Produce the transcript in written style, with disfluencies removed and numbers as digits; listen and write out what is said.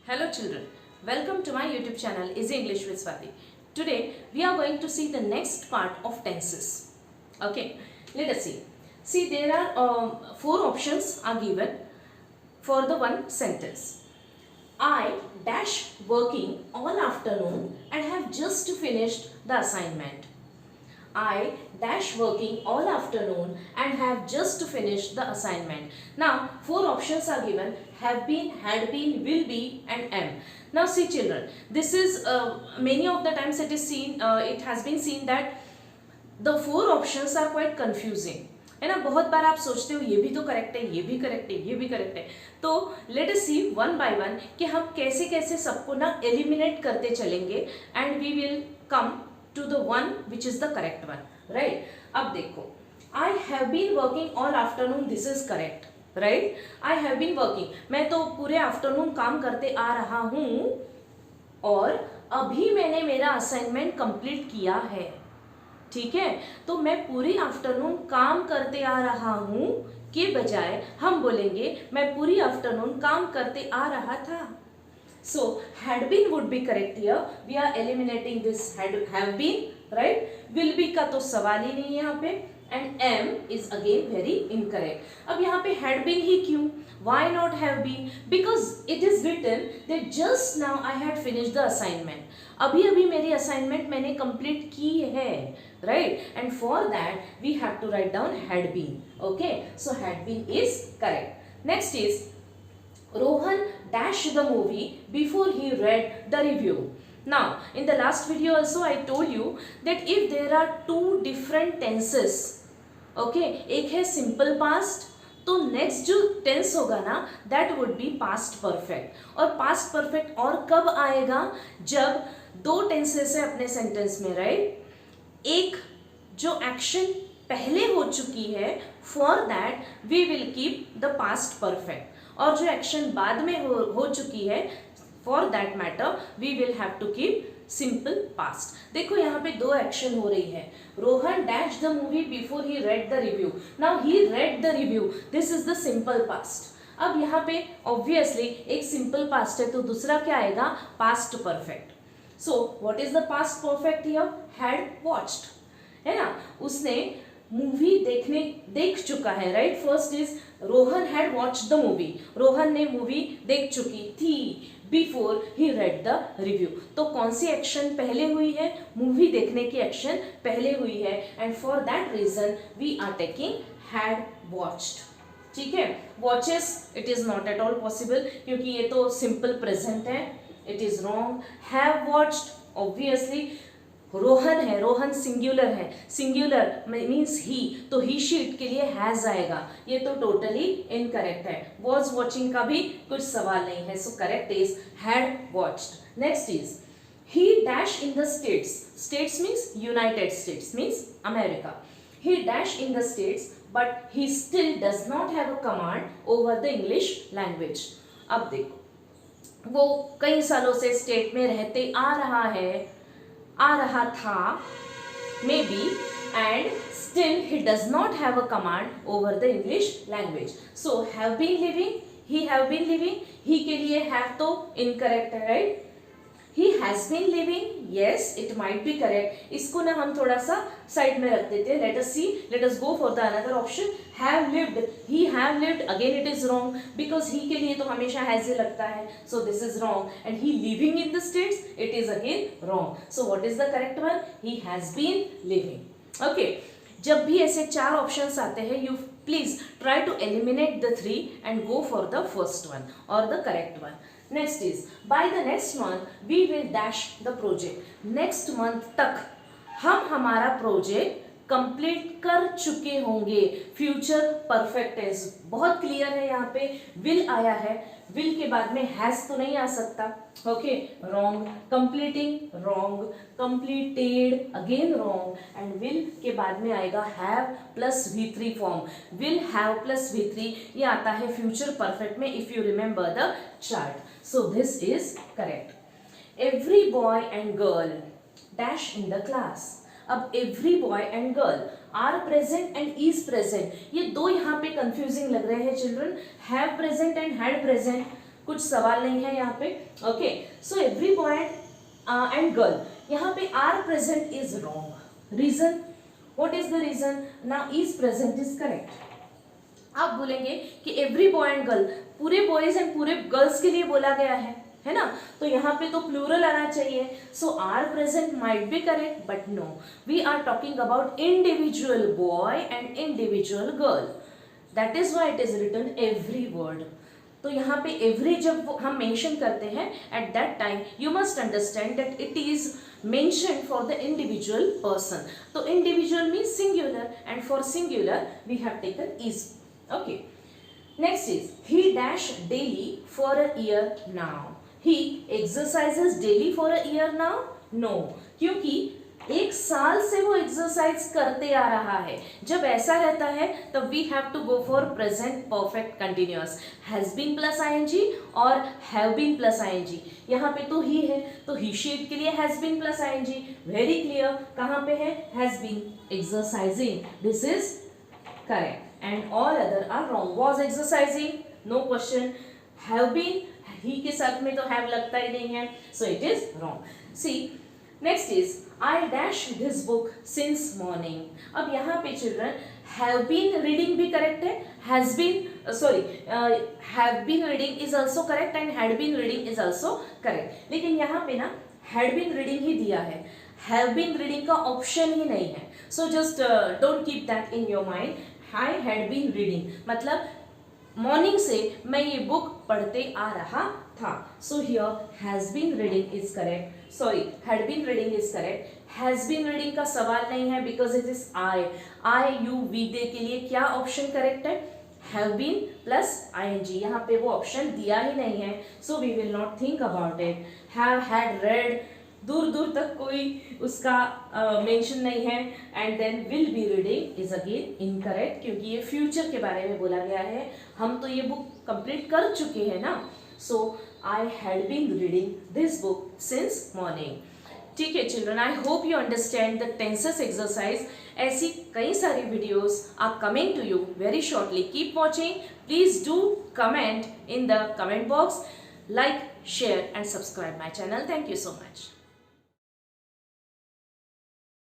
Hello children, welcome to my YouTube channel Easy English with Swati. Today we are going to see the next part of tenses. Okay, let us see. See, there are four options are given for the one sentence. I dash working all afternoon and have just finished the assignment. I dash working all afternoon and have just finished the assignment. Now, four options are given: have been, had been, will be and am. Now see children, this is many of the times it is seen, it has been seen that the four options are quite confusing. है ना, बहुत बार आप सोचते हो ये भी तो correct है, ये भी करेक्ट है, ये भी करेक्ट है. तो let us see one by one कि हम कैसे कैसे सबको ना एलिमिनेट करते चलेंगे and we will come to the one which is the correct one, right? अब देखो, I have been working all afternoon, this is correct, right? I have been working, मैं तो पूरे आफ्टरनून काम करते आ रहा हूँ और अभी मैंने मेरा असाइनमेंट कंप्लीट किया है. ठीक है, तो मैं पूरी आफ्टरनून काम करते आ रहा हूँ के बजाय हम बोलेंगे मैं पूरी आफ्टरनून काम करते आ रहा था. So had been would be correct here. We are eliminating this have been, right? Will be का तो सवाल ही नहीं है यहाँ पे. And am is again very incorrect. अब यहाँ पे had been ही क्यों? Why not have been? Because it is written that just now I had finished the assignment. अभी अभी मेरी assignment मैंने complete की है, right? And for that we have to write down had been. Okay? So had been is correct. Next is Rohan dashed the movie before he read the review. Now, in the last video also I told you that if there are two different tenses, okay, एक है simple past, तो next जो tense होगा ना that would be past perfect. और past perfect और कब आएगा? जब दो tenses है अपने sentence में, right? एक जो action पहले हो चुकी है, for that we will keep the past perfect. और जो एक्शन बाद में हो चुकी है, for that matter we will have to keep simple past. देखो यहाँ पे दो एक्शन हो रही है. Rohan dash the movie before he read the review. Now he read the review, this is the simple past. अब यहाँ पे ऑब्वियसली एक सिंपल पास्ट है तो दूसरा क्या आएगा? Past perfect. So what is the past perfect here? Had watched, है ना, उसने मूवी देख चुका है, right? First is Rohan had watch the movie. Rohan ने मूवी देख चुकी थी before he read the review. तो कौन सी एक्शन पहले हुई है? मूवी देखने की एक्शन पहले हुई है and for that reason we are taking had watched. ठीक है, watches it is not at all possible क्योंकि ये तो सिंपल प्रेजेंट है. It is wrong. Have watched obviously Rohan है, रोहन सिंगुलर है, सिंगुलर मीन्स ही, तो ही शीट के लिए हैज आएगा. ये तो टोटली इनकरेक्ट है. वॉज वॉचिंग का भी कुछ सवाल नहीं है. So correct is had watched. Next is he dash in the states. States means United states means America. He dash in the states but he still does not have a command over the English language. अब देखो, वो कई सालों से state में रहते आ रहा था, may be, and still he does not have a command over the English language. So have been living, he have been living, he के लिए हैव तो इनकरेक्ट है, right? He has been living, yes it might be correct. इसको ना हम थोड़ा सा side में रख देते हैं. Let us see, let us go for the another option. Have lived, he have lived, again it is wrong because he के लिए तो हमेशा हैज ही लगता है. So this is wrong. And he living in the States, it is again wrong. So what is the correct one? He has been living. Okay, जब भी ऐसे चार ऑप्शंस आते हैं, you please try to eliminate the three and go for the first one और the correct one. Next is by the next month we will dash the project. Next month तक हम हमारा प्रोजेक्ट कंप्लीट कर चुके होंगे. Future perfect tense बहुत clear है. यहाँ पे विल आया है, विल के बाद में हैज तो नहीं आ सकता. Okay, wrong. Completing wrong, completed again wrong and will के बाद में आएगा have plus V3 form. Will have plus V3 ये आता है फ्यूचर परफेक्ट में if you remember the chart. So this is correct. Every boy and girl dash in the class. अब every boy and girl are present and is present, ये दो यहाँ पे confusing लग रहे हैं children. Have present and had present कुछ सवाल नहीं है यहाँ पे. Okay, so every boy and girl, यहाँ पे are present is wrong. Reason, what is the reason? Now is present is correct. आप बोलेंगे कि एवरी बॉय एंड गर्ल, पूरे बॉयज एंड पूरे गर्ल्स के लिए बोला गया है ना, तो यहाँ पे तो प्लूरल आना चाहिए. So are present might be correct, but no, we are talking about individual boy and individual girl. That is why it is written every word. तो यहाँ पे एवरी जब हम मेंशन करते हैं, at that time you must understand that it is mentioned for the individual person. So individual means singular, and for singular we have taken is. Okay, next is he dash daily for a year now. He exercises daily for a year now? No, क्योंकि एक साल से वो exercise करते आ रहा है. जब ऐसा रहता है तब we have to go for present perfect continuous, has been plus ING और हैव बीन प्लस आईएनजी. यहाँ पे तो ही है, तो ही शीट के लिए has been plus ING. Very clear, कहाँ पे है? Has been exercising. This is correct and all other are wrong. Was exercising, no question. Have been, he के साथ में तो हैव लगता ही नहीं है, so it is wrong. See next is I dash this book since morning. अब यहाँ पे चिल्ड्रन have been reading भी करेक्ट है, has been have been reading is also correct and had been reading is also correct. लेकिन यहाँ पे ना had been reading ही दिया है, have been reading का ऑप्शन ही नहीं है. So just don't keep that in your mind. I had been reading मतलब मॉर्निंग से मैं ये बुक पढ़ते आ रहा था. So here has been reading is correct. Sorry, had been reading is correct. Has been reading का सवाल नहीं है because it is I you we they के लिए क्या ऑप्शन करेक्ट है? Have been plus ING. यहाँ पे वो ऑप्शन दिया ही नहीं है, so we will not think about it. Have, had, read, दूर दूर तक कोई उसका मेंशन नहीं है. And then will be reading is again incorrect, क्योंकि ये फ्यूचर के बारे में बोला गया है. हम तो ये बुक कंप्लीट कर चुके हैं ना. So I had been reading this book since morning. ठीक है children, I hope you understand the tenses exercise. ऐसी कई सारी videos are coming to you very shortly. Keep watching. Please do comment in the comment box. Like, share and subscribe my channel. Thank you so much.